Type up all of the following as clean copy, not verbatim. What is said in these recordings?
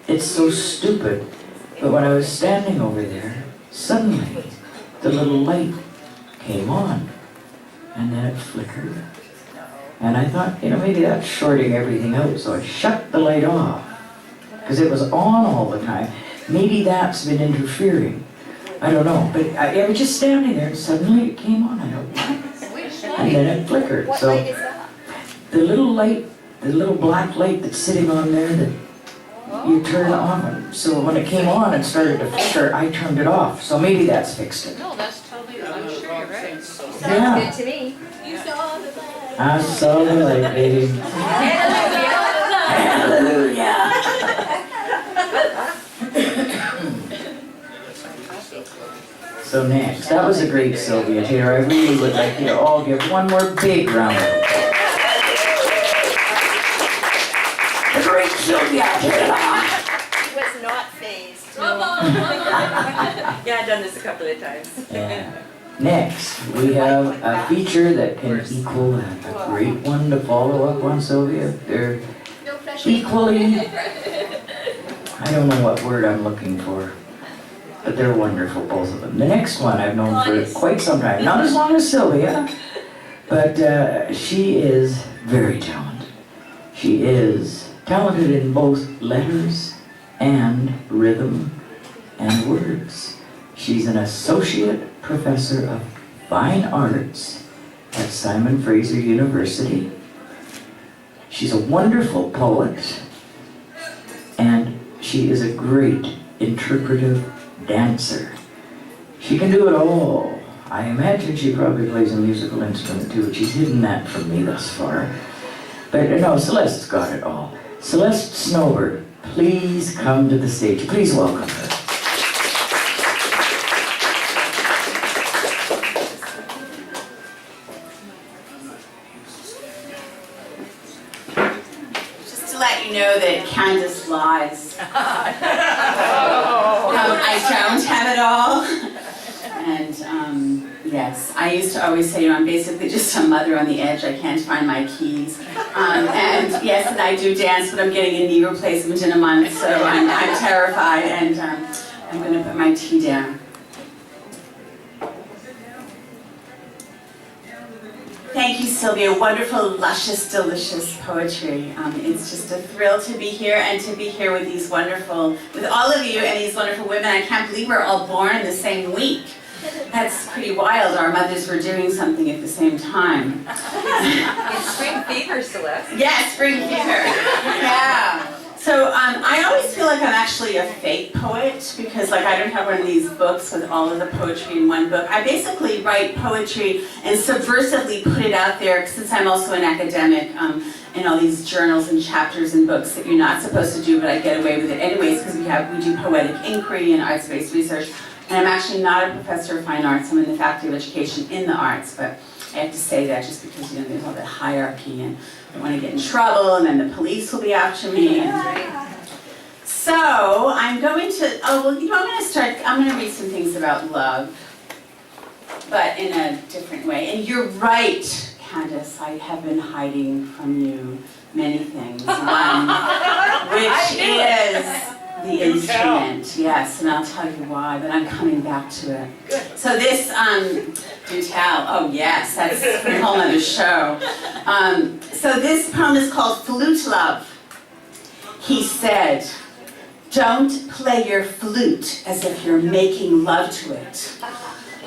It's so stupid. But when I was standing over there, suddenly the little light came on, and then it flickered. And I thought, maybe that's shorting everything out, so I shut the light off, because it was on all the time. Maybe that's been interfering. I don't know, but I was just standing there, and suddenly it came on. I don't know. And then it flickered. What So light is that? the little light, the little black light that's sitting on there that you turn on. So when it came on and started to flicker, I turned it off. So maybe that's fixed it. No, that's totally, I'm sure you're right. Sounds Yeah. good to me. You saw the light. I saw the light, baby. Hallelujah. So next, that was a great Sylvia Taylor. I really would like you to all give one more big round of applause. The great Sylvia Taylor. He was not phased. Yeah, I've done this a couple of times. Yeah. Next, we have a feature that can equal a great one to follow up on, Sylvia. They're No pressure. equally, I don't know what word I'm looking for, but they're wonderful, both of them. The next one I've known for quite some time, not as long as Sylvia, but she is very talented. She is talented in both letters and rhythm and words. She's an associate professor of fine arts at Simon Fraser University. She's a wonderful poet, and she is a great interpretive dancer. She can do it all. I imagine she probably plays a musical instrument too, but she's hidden that from me thus far. But no, Celeste's got it all. Celeste Snowber, please come to the stage. Please welcome her. Just to let you know that Candace lies. I don't have it all. And yes, I used to always say, I'm basically just a mother on the edge. I can't find my keys. And yes, and I do dance, but I'm getting a knee replacement in a month, so I'm terrified, and I'm going to put my tea down. Thank you, Sylvia. Wonderful, luscious, delicious poetry. It's just a thrill to be here, and to be here with these wonderful, with all of you and these wonderful women. I can't believe we're all born in the same week. That's pretty wild. Our mothers were doing something at the same time. It's spring fever, Celeste. Yes, spring fever. Yeah. So I always feel like I'm actually a fake poet, because I don't have one of these books with all of the poetry in one book. I basically write poetry and subversively put it out there, since I'm also an academic, in all these journals and chapters and books that you're not supposed to do, but I get away with it anyways, because we do poetic inquiry and arts-based research. And I'm actually not a professor of fine arts. I'm in the Faculty of Education in the arts, but I have to say that just because there's all that hierarchy, and I don't want to get in trouble, and then the police will be after me. So I'm going to, I'm going to read some things about love, but in a different way. And you're right, Candace, I have been hiding from you many things. One, which is the instrument, yes, and I'll tell you why, but I'm coming back to it. Good. So this, do tell, oh yes, that's a whole other show. So this poem is called Flute Love. He said, "Don't play your flute as if you're making love to it.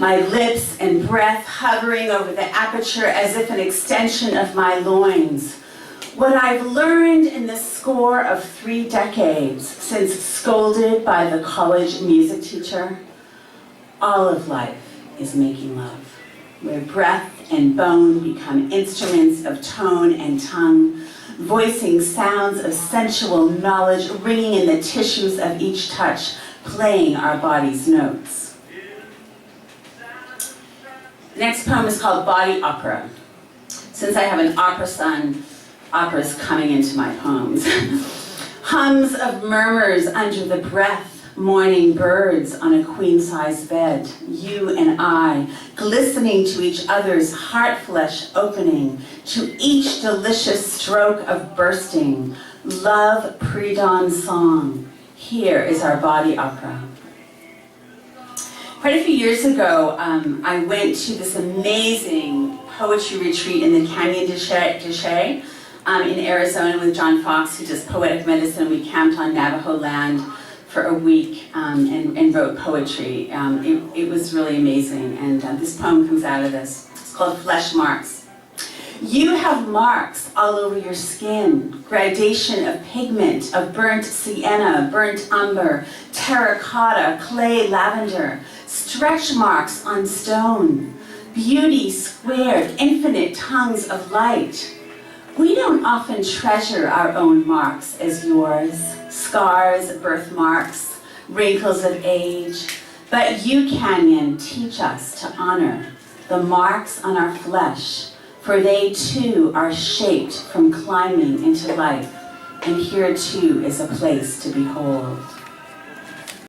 My lips and breath hovering over the aperture as if an extension of my loins. What I've learned in the score of 3 decades since scolded by the college music teacher, all of life is making love, where breath and bone become instruments of tone and tongue, voicing sounds of sensual knowledge, ringing in the tissues of each touch, playing our body's notes." The next poem is called Body Opera. Since I have an opera son, opera's coming into my poems. Hums of murmurs under the breath, morning birds on a queen-size bed, you and I, glistening to each other's heart flesh opening, to each delicious stroke of bursting, love pre-dawn song, Here is our body opera. Quite a few years ago, I went to this amazing poetry retreat in the Canyon de Chelly in Arizona with John Fox, who does poetic medicine. We camped on Navajo land for a week and wrote poetry. It was really amazing, and this poem comes out of this. It's called Flesh Marks. You have marks all over your skin, gradation of pigment, of burnt sienna, burnt umber, terracotta, clay, lavender, stretch marks on stone, beauty squared, infinite tongues of light. We don't often treasure our own marks as yours, scars, birthmarks, wrinkles of age, but you, Canyon, teach us to honor the marks on our flesh, for they too are shaped from climbing into life, and here too is a place to behold.